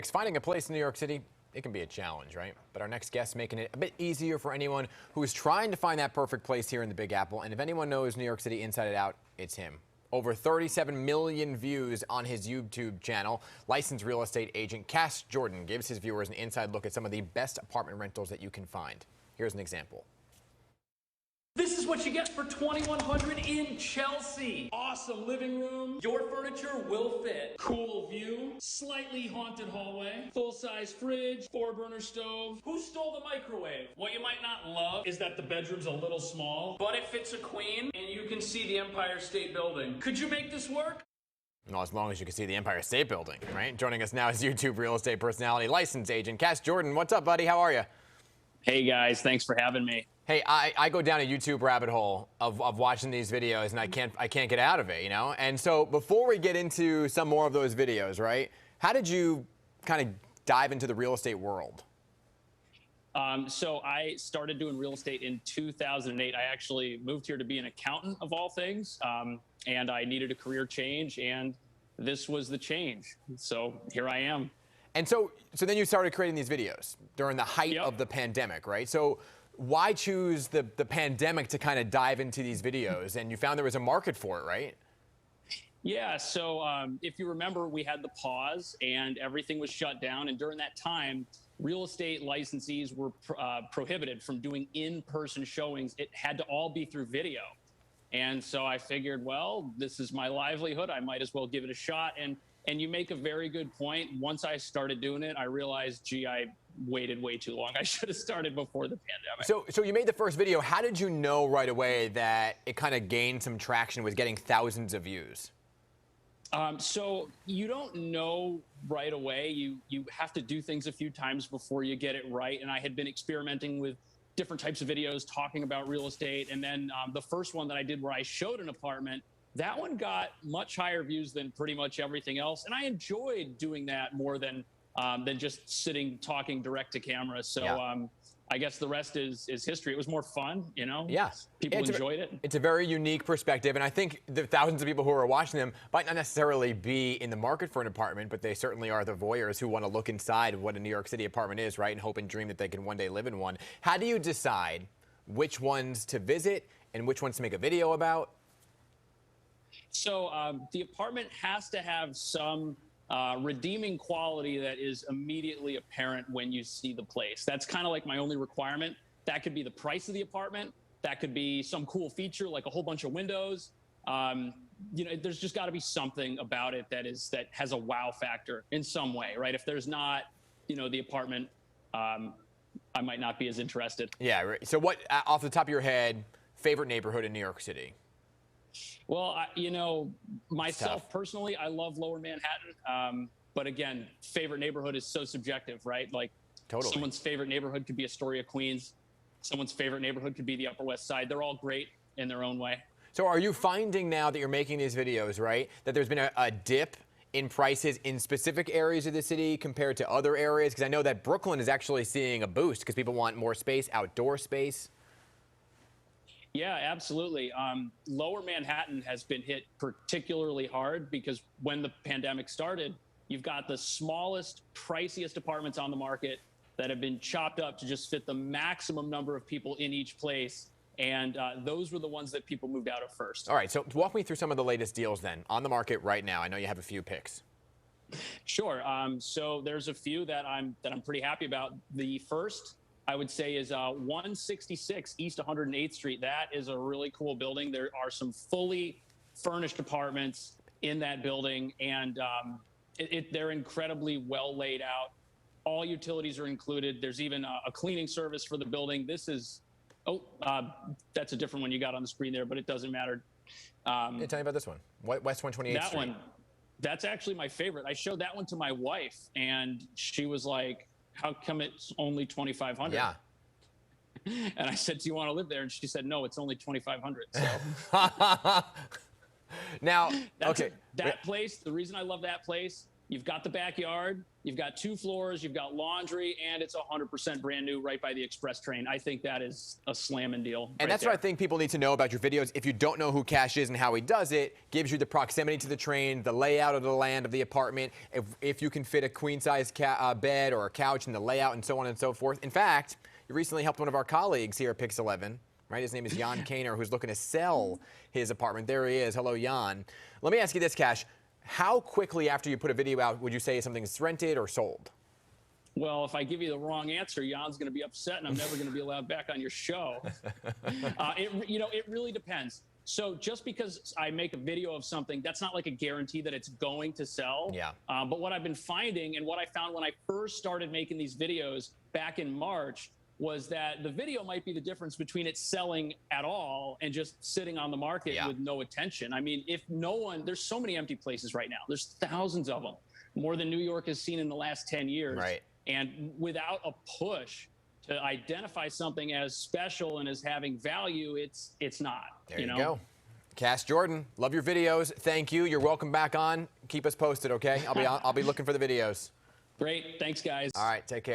Finding a place in New York City, it can be a challenge, right? But our next guest making it a bit easier for anyone who is trying to find that perfect place here in the Big Apple. And if anyone knows New York City inside and out, it's him. Over 37 million views on his YouTube channel. Licensed real estate agent Cass Jordan gives his viewers an inside look at some of the best apartment rentals that you can find. Here's an example. This is what you get for $2,100 in Chelsea. Awesome living room. Your furniture will fit. Cool view. Slightly haunted hallway. Full-size fridge. 4-burner stove. Who stole the microwave? What you might not love is that the bedroom's a little small, but it fits a queen, and you can see the Empire State Building. Could you make this work? Well, as long as you can see the Empire State Building, right? Joining us now is YouTube real estate personality, licensed agent Cass Jordan. What's up, buddy? How are you? Hey, guys. Thanks for having me. Hey, I go down a YouTube rabbit hole of watching these videos, and I can't get out of it, you know? And so before we get into some more of those videos, right, how did you kind of dive into the real estate world? So I started doing real estate in 2008. I actually moved here to be an accountant of all things, and I needed a career change, and this was the change. So here I am. And so then you started creating these videos during the height of the pandemic, right? So why choose the pandemic to kind of dive into these videos? And you found there was a market for it, right? Yeah, so if you remember, we had the pause and everything was shut down. And during that time, real estate licensees were prohibited from doing in-person showings. It had to all be through video. And so I figured, well, this is my livelihood. I might as well give it a shot. And you make a very good point. Once I started doing it, I realized, gee, I waited way too long. I should have started before the pandemic. So you made the first video. How did you know right away that it kind of gained some traction with getting thousands of views? So you don't know right away. You have to do things a few times before you get it right. And I had been experimenting with different types of videos talking about real estate. And then the first one that I did where I showed an apartment, that one got much higher views than pretty much everything else. And I enjoyed doing that more than just sitting talking direct to camera. So I guess the rest is history. It was more fun, you know? Yeah. People enjoyed it. It's a very unique perspective. And I think the thousands of people who are watching them might not necessarily be in the market for an apartment, but they certainly are the voyeurs who want to look inside of what a New York City apartment is, right? And hope and dream that they can one day live in one. How do you decide which ones to visit and which ones to make a video about? So the apartment has to have some redeeming quality that is immediately apparent when you see the place. That's kind of like my only requirement. That could be the price of the apartment. That could be some cool feature like a whole bunch of windows. You know, there's just got to be something about it that has a wow factor in some way, right? If there's not, you know, the apartment, I might not be as interested. Yeah. Right. So what, off the top of your head, favorite neighborhood in New York City? Well, you know, myself personally, I love Lower Manhattan. But again, favorite neighborhood is so subjective, right? Like someone's favorite neighborhood could be Astoria, Queens. Someone's favorite neighborhood could be the Upper West Side. They're all great in their own way. So are you finding now that you're making these videos, right, that there's been a dip in prices in specific areas of the city compared to other areas? Because I know that Brooklyn is actually seeing a boost because people want more space, outdoor space. Yeah, absolutely. Lower Manhattan has been hit particularly hard because when the pandemic started, you've got the smallest, priciest apartments on the market that have been chopped up to just fit the maximum number of people in each place. And those were the ones that people moved out of first. All right, so walk me through some of the latest deals then on the market right now. I know you have a few picks. Sure. So there's a few that I'm pretty happy about. The first, I would say, is 166 East 108th Street. That is a really cool building. There are some fully furnished apartments in that building, and they're incredibly well laid out. All utilities are included. There's even a cleaning service for the building. This is, that's a different one you got on the screen there, but it doesn't matter. Tell me about this one, West 128th Street. That one, that's actually my favorite. I showed that one to my wife, and she was like, how come it's only 2,500? Yeah. And I said, do you want to live there? And she said, no, it's only 2,500. So now, that place, the reason I love that place, you've got the backyard, You've got 2 floors, you've got laundry, and it's 100% brand new right by the express train. I think that is a slamming deal. And that's what I think people need to know about your videos. If you don't know who Cash is and how he does it, gives you the proximity to the train, the layout of the land of the apartment, if you can fit a queen-size bed or a couch in the layout and so on and so forth. In fact, you recently helped one of our colleagues here at Pix 11. Right, his name is Jan Kaner, who's looking to sell his apartment. There he is. Hello, Jan. Let me ask you this, Cash. How quickly after you put a video out would you say something's rented or sold? Well, if I give you the wrong answer, Jan's going to be upset, and I'm never going to be allowed back on your show. It really depends. So just because I make a video of something, that's not like a guarantee that it's going to sell. Yeah. But what I've been finding, and what I found when I first started making these videos back in March, was that the video might be the difference between it selling at all and just sitting on the market with no attention. I mean, there's so many empty places right now. There's thousands of them, more than New York has seen in the last 10 years. Right. And without a push to identify something as special and as having value, it's not. There you go. Cash Jordan, love your videos. Thank you. You're welcome back on. Keep us posted, okay? I'll be looking for the videos. Great. Thanks, guys. All right. Take care.